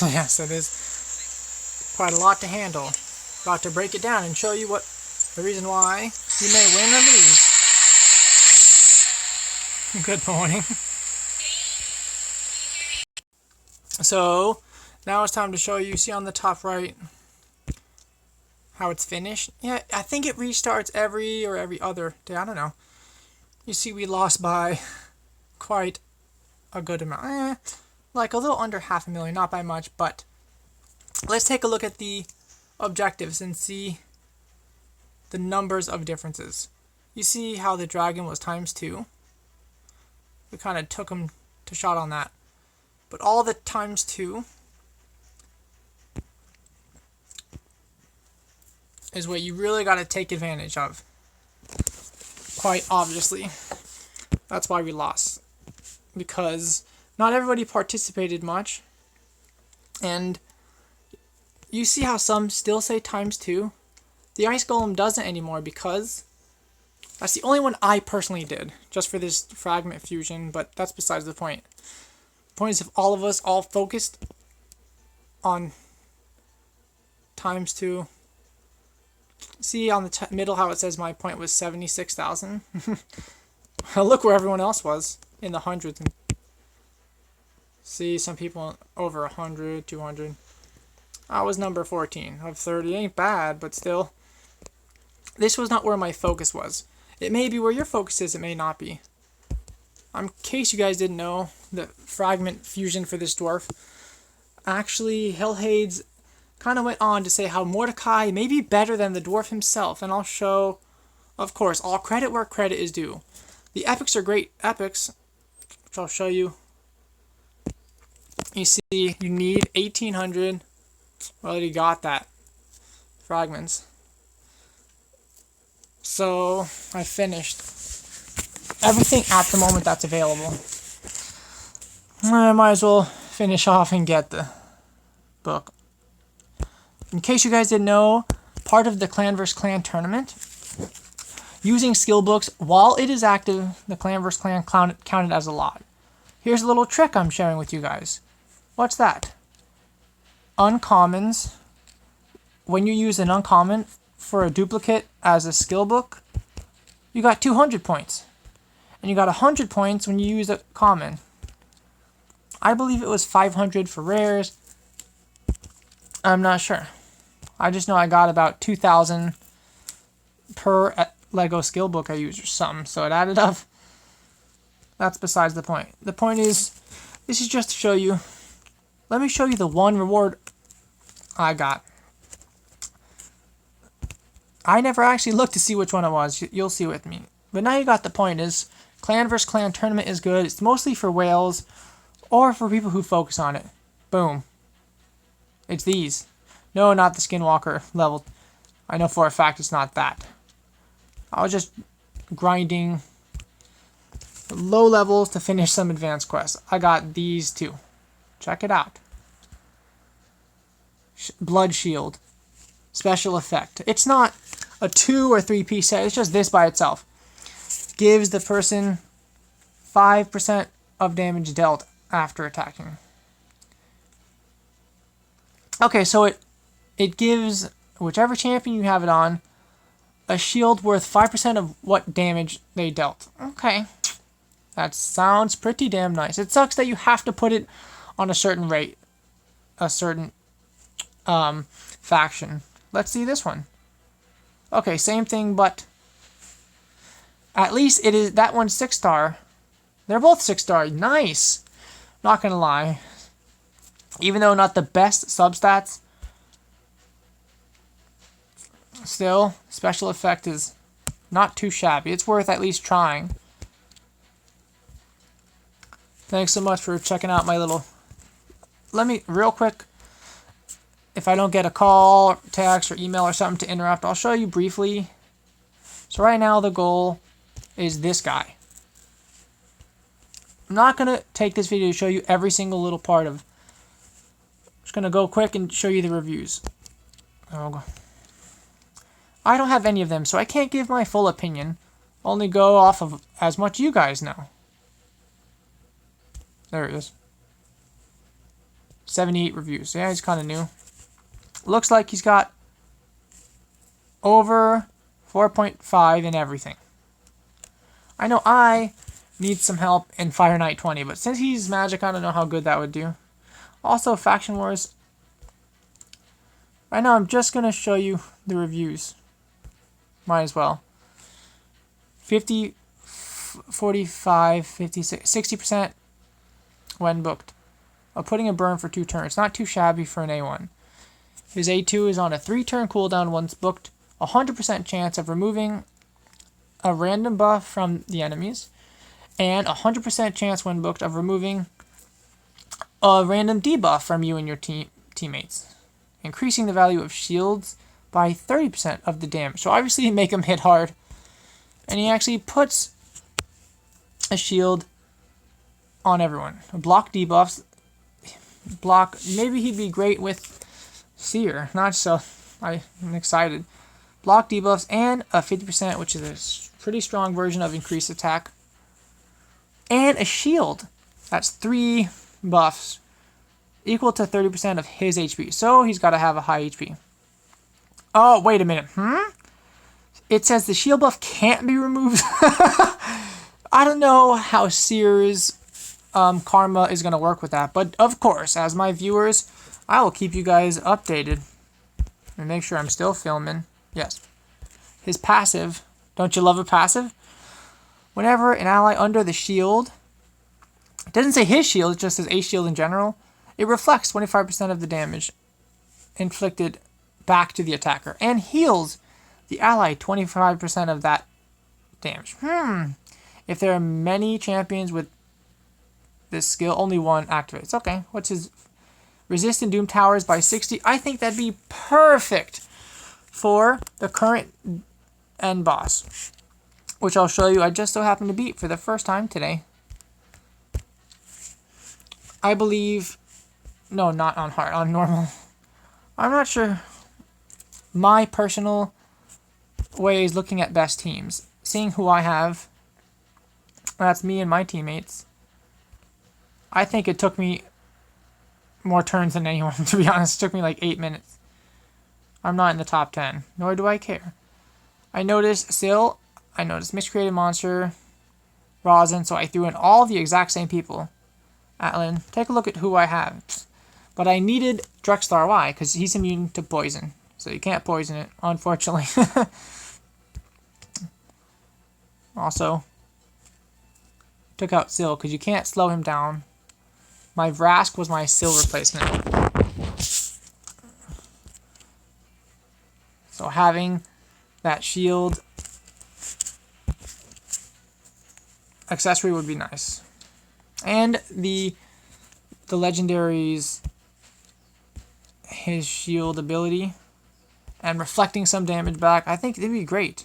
Yes, it is quite a lot to handle. About to break it down and show you what the reason why you may win or lose. Good morning. So, now it's time to show you, see on the top right, how it's finished. Yeah, I think it restarts every other day, I don't know. You see we lost by quite a good amount. Like a little under 500,000, not by much, but let's take a look at the objectives and see the numbers of differences. You see how the dragon was ×2. We kind of took him to shot on that. But all the ×2 is what you really got to take advantage of. Quite obviously. That's why we lost. Because not everybody participated much. And you see how some still say ×2? The ice golem doesn't anymore because that's the only one I personally did, just for this fragment fusion, but that's besides the point. The point is if all of us all focused on ×2. See on the middle how it says my point was 76,000? Look where everyone else was, in the hundreds. See, some people over 100, 200. I was number 14 of 30. Ain't bad, but still. This was not where my focus was. It may be where your focus is, it may not be. In case you guys didn't know, the fragment fusion for this dwarf, actually, Hellhades kind of went on to say how Mordecai may be better than the dwarf himself, and I'll show, of course, all credit where credit is due. The epics are great epics, which I'll show you. You see, you need 1,800. Well, already got that. Fragments. So, I finished everything at the moment that's available. I might as well finish off and get the book. In case you guys didn't know, part of the Clan vs. Clan tournament, using skill books while it is active, the Clan vs. Clan counted as a lot. Here's a little trick I'm sharing with you guys. What's that? Uncommons. When you use an uncommon for a duplicate as a skill book, you got 200 points. And you got 100 points when you use a common. I believe it was 500 for rares. I'm not sure. I just know I got about 2,000 per Lego skill book I used or something, so it added up. That's besides the point. The point is, this is just to show you. Let me show you the one reward I got. I never actually looked to see which one it was. You'll see with me. But now you got the point is, Clan vs. Clan tournament is good. It's mostly for whales or for people who focus on it. Boom. It's these. No, not the Skinwalker level. I know for a fact it's not that. I was just grinding low levels to finish some advanced quests. I got these two. Check it out. Blood Shield. Special effect. It's not a 2 or 3 piece set. It's just this by itself. Gives the person 5% of damage dealt after attacking. Okay, so it gives whichever champion you have it on a shield worth 5% of what damage they dealt. Okay. That sounds pretty damn nice. It sucks that you have to put it on a certain rate. A certain faction. Let's see this one. Okay, same thing, but at least it is that one's 6-star. They're both 6-star. Nice. Not gonna lie. Even though not the best substats, still, special effect is not too shabby. It's worth at least trying. Thanks so much for checking out my little... Let me, real quick, if I don't get a call, text, or email or something to interrupt, I'll show you briefly. So right now the goal is this guy. I'm not going to take this video to show you every single little part of... I'm just going to go quick and show you the reviews. I don't have any of them, so I can't give my full opinion. Only go off of as much you guys know. There it is. 78 reviews. So yeah, he's kind of new. Looks like he's got over 4.5 in everything. I know I need some help in Fire Knight 20, but since he's magic, I don't know how good that would do. Also, Faction Wars. Right now, I'm just going to show you the reviews. Might as well. 50, 45, 56, 60% when booked. Of putting a burn for 2 turns. Not too shabby for an A1. His A2 is on a 3-turn cooldown once booked. 100% chance of removing a random buff from the enemies. And 100% chance when booked of removing a random debuff from you and your teammates. Increasing the value of shields by 30% of the damage. So obviously you make him hit hard. And he actually puts a shield on everyone. Block debuffs. Block. Maybe he'd be great with Seer. Not so. I'm excited. Block debuffs and a 50%, which is a pretty strong version of increased attack. And a shield. That's 3 buffs. Equal to 30% of his HP. So he's got to have a high HP. Oh, wait a minute. It says the shield buff can't be removed. I don't know how Seer's karma is going to work with that. But of course, as my viewers, I will keep you guys updated. And make sure I'm still filming. Yes. His passive. Don't you love a passive? Whenever an ally under the shield, it doesn't say his shield, it just says a shield in general, it reflects 25% of the damage inflicted back to the attacker and heals the ally 25% of that damage. If there are many champions with this skill, only one activates. Okay, what's his resist and doom towers by 60? I think that'd be perfect for the current end boss, which I'll show you I just so happen to beat for the first time today. I believe, no, not on hard, on normal. I'm not sure. My personal way is looking at best teams, seeing who I have. That's me and my teammates. I think it took me more turns than anyone, to be honest. It took me like 8 minutes. I'm not in the top 10, nor do I care. I noticed Syl, I noticed Miscreated Monster, Rosin, so I threw in all the exact same people. Atlan, take a look at who I have. But I needed Drexlar. Why? Because he's immune to poison. So you can't poison it, unfortunately. Also, took out Syl because you can't slow him down. My Vrask was my Syl replacement. So having that shield accessory would be nice. And the legendaries, his shield ability and reflecting some damage back, I think it'd be great.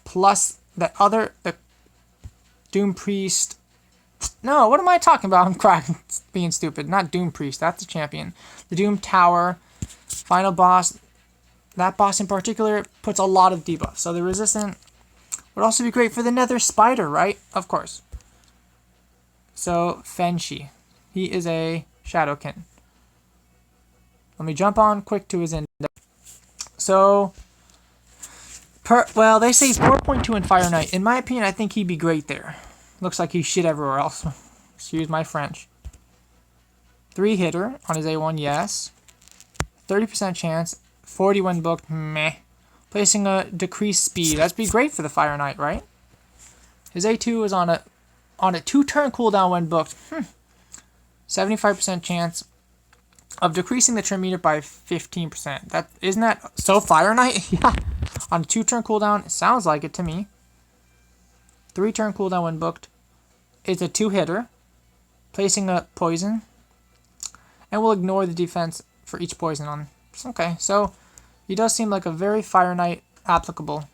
Plus the Doom Priest. No, what am I talking about? I'm crying, being stupid. Not Doom Priest, that's the champion. The Doom Tower, final boss. That boss in particular puts a lot of debuffs. So the resistant would also be great for the Nether Spider, right? Of course. So, Fenshi. He is a Shadowkin. Let me jump on quick to his index. So, well, they say 4.2 in Fire Knight. In my opinion, I think he'd be great there. Looks like he's shit everywhere else. Excuse my French. 3-hitter on his A1, yes. 30% chance. 40 when booked, meh. Placing a decreased speed. That'd be great for the Fire Knight, right? His A2 is on a 2-turn cooldown when booked. 75% chance of decreasing the turn meter by 15%. Isn't that so Fire Knight? Yeah. On a 2-turn cooldown, it sounds like it to me. 3-turn cooldown when booked. It's a 2-hitter. Placing a poison. And we'll ignore the defense for each poison on. Okay, so he does seem like a very Fire Knight applicable.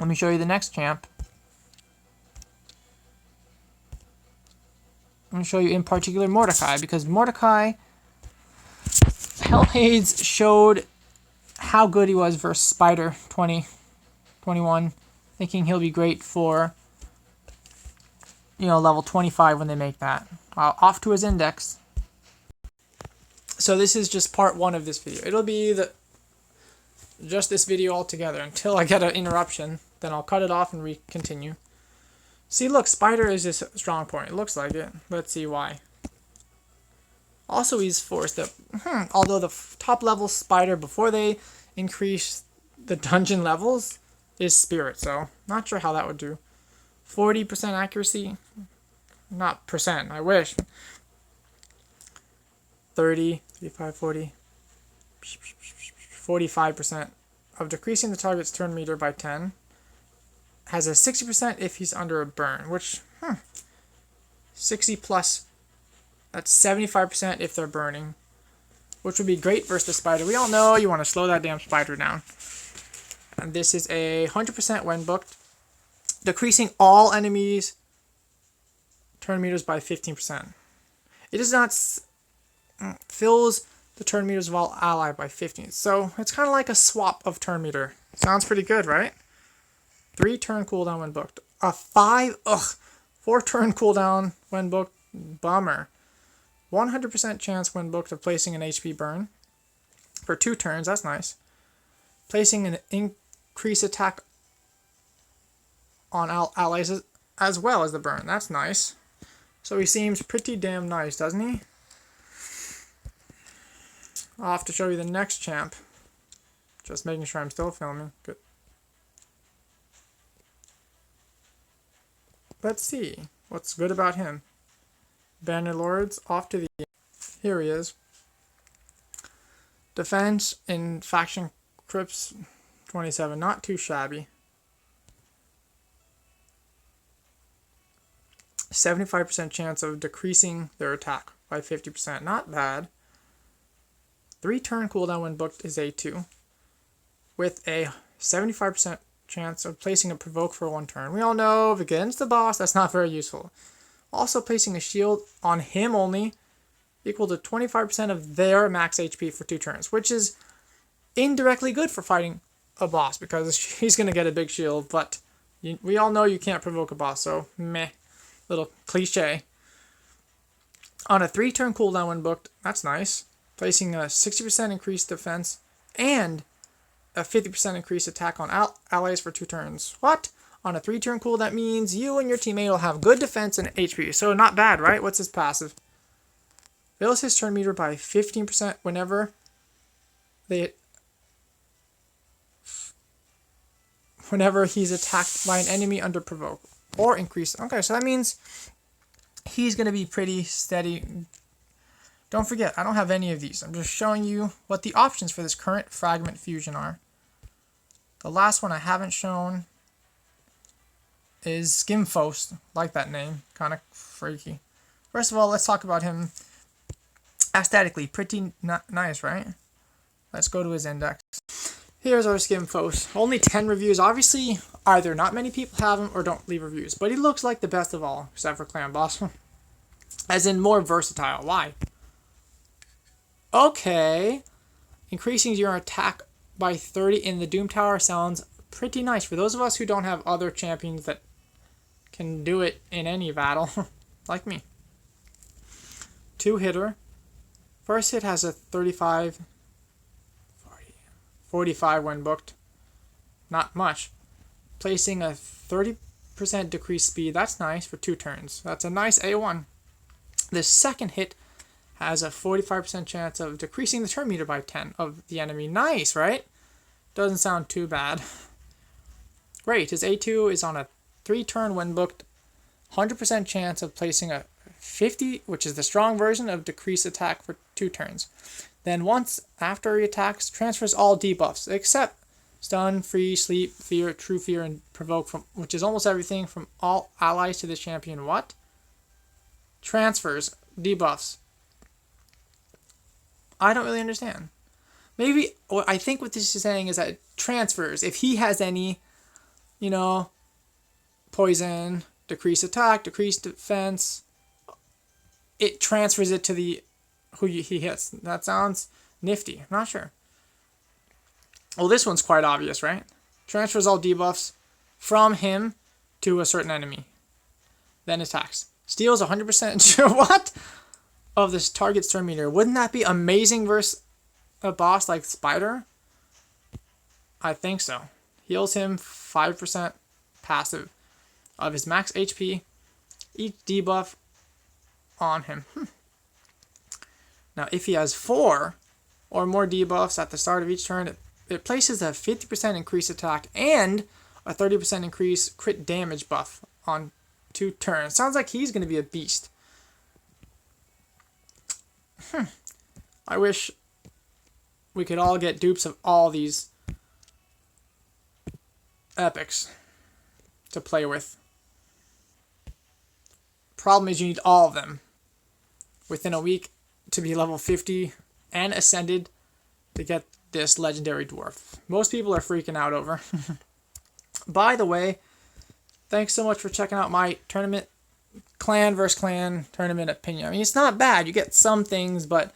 Let me show you the next champ. I'm going to show you in particular Mordecai, because Mordecai, Hellhades showed how good he was versus Spider 2021, thinking he'll be great for, level 25 when they make that. Off to his index. So this is just part 1 of this video. It'll be just this video altogether until I get an interruption. Then I'll cut it off and continue. See, look, Spider is his strong point. It looks like it. Let's see why. Also, he's forced up. Although the top level Spider, before they increase the dungeon levels, is Spirit. So, not sure how that would do. 40% accuracy. Not percent, I wish. 30, 35, 40. 45% of decreasing the target's turn meter by 10. Has a 60% if he's under a burn, which, 60 plus, that's 75% if they're burning, which would be great versus the Spider. We all know you want to slow that damn Spider down. And this is a 100% when booked, decreasing all enemies' turn meters by 15%. It does not fills the turn meters of all ally by 15. So it's kind of like a swap of turn meter. Sounds pretty good, right? 3 turn cooldown when booked. A 4 turn cooldown when booked. Bummer. 100% chance when booked of placing an HP burn for 2 turns. That's nice. Placing an increased attack on allies as well as the burn. That's nice. So he seems pretty damn nice, doesn't he? I'll have to show you the next champ. Just making sure I'm still filming. Good. Let's see what's good about him. Bannerlords off to the end. Here he is. Defense in faction crypts 27, not too shabby. 75% chance of decreasing their attack by 50%, not bad. 3 turn cooldown when booked is A2, with a 75% chance of placing a provoke for 1 turn. We all know if against the boss, that's not very useful. Also placing a shield on him only equal to 25% of their max HP for 2 turns, which is indirectly good for fighting a boss because he's going to get a big shield, but we all know you can't provoke a boss, so meh. Little cliche. On a 3 turn cooldown when booked, that's nice. Placing a 60% increased defense and a 50% increased attack on allies for 2 turns. What? On a 3 turn cooldown, that means you and your teammate will have good defense and HP. So not bad, right? What's his passive? Fills his turn meter by 15% whenever he's attacked by an enemy under provoke. Or increase. Okay, so that means he's going to be pretty steady. Don't forget, I don't have any of these. I'm just showing you what the options for this current fragment fusion are. The last one I haven't shown is Skimfost. Like that name. Kind of freaky. First of all, let's talk about him aesthetically. Pretty nice, right? Let's go to his index. Here's our Skimfost. Only 10 reviews. Obviously, either not many people have him or don't leave reviews. But he looks like the best of all, except for Clan Boss. As in more versatile. Why? Okay. Increasing your attack by 30 in the Doom Tower sounds pretty nice. For those of us who don't have other champions that can do it in any battle. Like me. 2-hitter. First hit has a 35... 45 when booked. Not much. Placing a 30% decreased speed. That's nice for 2 turns. That's a nice A1. The second hit has a 45% chance of decreasing the turn meter by 10 of the enemy. Nice, right? Doesn't sound too bad. Great. His A2 is on a 3 turn when booked. 100% chance of placing a 50, which is the strong version of decreased attack for 2 turns. Then once after he attacks, transfers all debuffs except stun, free, sleep, fear, true fear, and provoke, which is almost everything from all allies to the champion. What? Transfers, debuffs. I don't really understand. Maybe, I think what this is saying is that it transfers. If he has any, poison, decreased attack, decreased defense, it transfers it to who he hits. That sounds nifty. I'm not sure. Well, this one's quite obvious, right? Transfers all debuffs from him to a certain enemy. Then attacks. Steals 100%. What? of this target's turn meter. Wouldn't that be amazing versus a boss like Spider? I think so. Heals him 5% passive of his max HP, each debuff on him. Now, if he has 4 or more debuffs at the start of each turn, it places a 50% increased attack and a 30% increase crit damage buff on 2 turns. Sounds like he's going to be a beast. I wish we could all get dupes of all these epics to play with. Problem is you need all of them within a week to be level 50 and ascended to get this legendary dwarf. Most people are freaking out over. By the way, thanks so much for checking out my tournament, clan versus clan tournament opinion. I mean, it's not bad. You get some things, but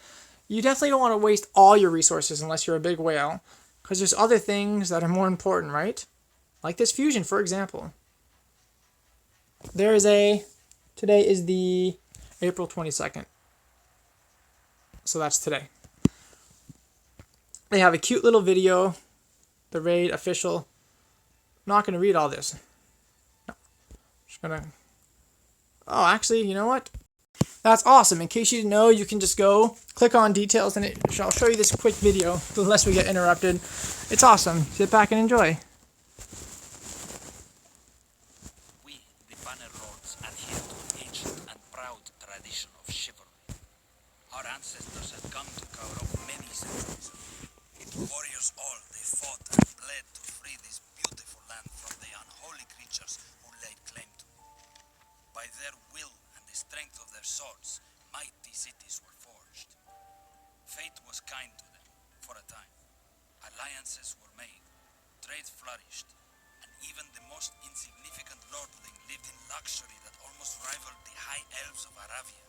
you definitely don't want to waste all your resources unless you're a big whale, because there's other things that are more important, right? Like this fusion, for example. Today is the April 22nd. So that's today. They have a cute little video, the raid official. I'm not going to read all this. No. Just going to... Oh, actually, you know what? That's awesome. In case you didn't know, you can just go click on details and I'll show you this quick video unless we get interrupted. It's awesome. Sit back and enjoy. We, the Banner Lords, adhere to an ancient and proud tradition of chivalry. Our ancestors had come to cover up many centuries. Warriors all, they fought and bled to free this beautiful land from the unholy creatures who laid claim to it. By their will and the strength of their swords, mighty cities were forged. Fate was kind to them, for a time. Alliances were made, trade flourished, and even the most insignificant lordling lived in luxury that almost rivaled the high elves of Aravia.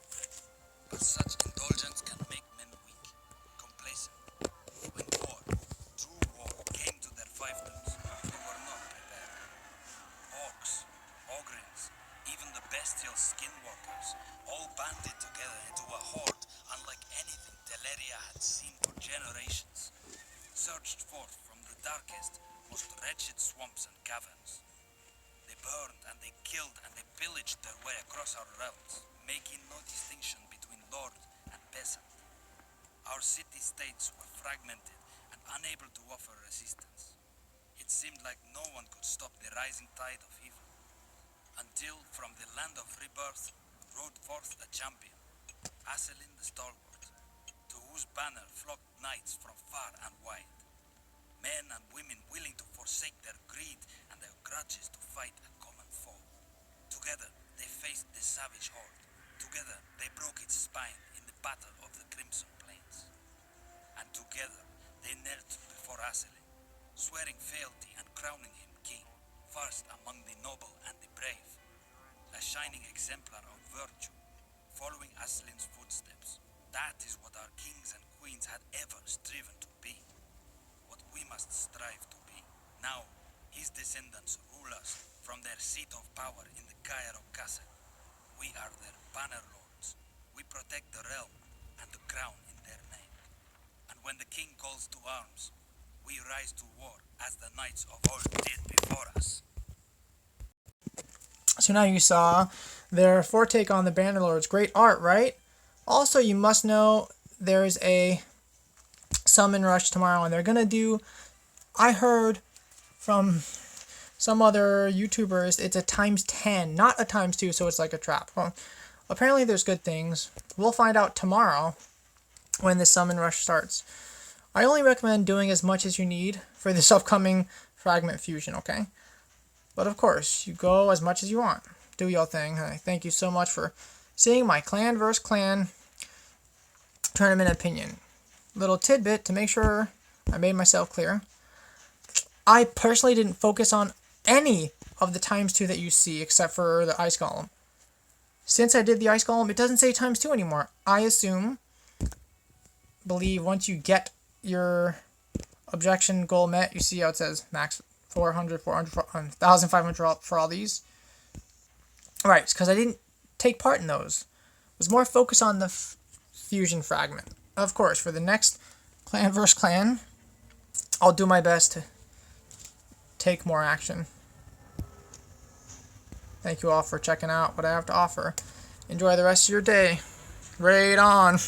But such indulgence can make men weak, complacent. When war, true war, came to their fiefdoms, they were not prepared. Orcs, ogrins, even the bestial skinwalkers, all banded together into a horde unlike anything Teleria had seen for generations, surged forth from the darkest, most wretched swamps and caverns. They burned and they killed and they pillaged their way across our realms, making no distinction between lord and peasant. Our city-states were fragmented and unable to offer resistance. It seemed like no one could stop the rising tide of evil. Until, from the land of rebirth, rode forth a champion, Aselin the Stalwart, to whose banner flocked knights from far and wide. Men and women willing to forsake their greed and their grudges to fight a common foe. Together, they faced the savage horde. Together, they broke its spine in the battle of the Crimson Plains. And together, they knelt before Aselin, swearing fealty and crowning him king, first among the noble and the brave. A shining exemplar of virtue, following Aselin's footsteps. That is what our kings and queens had ever striven to be. What we must strive to be. Now, his descendants rule us from their seat of power in the Cairo Castle. We are their banner lords. We protect the realm and the crown in their name. And when the king calls to arms, we rise to war as the knights of old did before us. So now you saw their foretake on the Bannerlords. Great art, right? Also, you must know there's a summon rush tomorrow, and they're going to do... I heard from some other YouTubers, it's a ×10, not a ×2, so it's like a trap. Well, apparently there's good things. We'll find out tomorrow when the summon rush starts. I only recommend doing as much as you need for this upcoming fragment fusion, okay? But of course, you go as much as you want. Do your thing. I thank you so much for seeing my clan versus clan tournament opinion. Little tidbit to make sure I made myself clear. I personally didn't focus on any of the ×2 that you see except for the ice golem. Since I did the ice golem, it doesn't say ×2 anymore. I believe once you get your objection goal met, you see how it says max 400, 1,500 for all these. Right, because I didn't take part in those. I was more focused on the fusion fragment. Of course, for the next clan versus clan, I'll do my best to take more action. Thank you all for checking out what I have to offer. Enjoy the rest of your day. Raid on!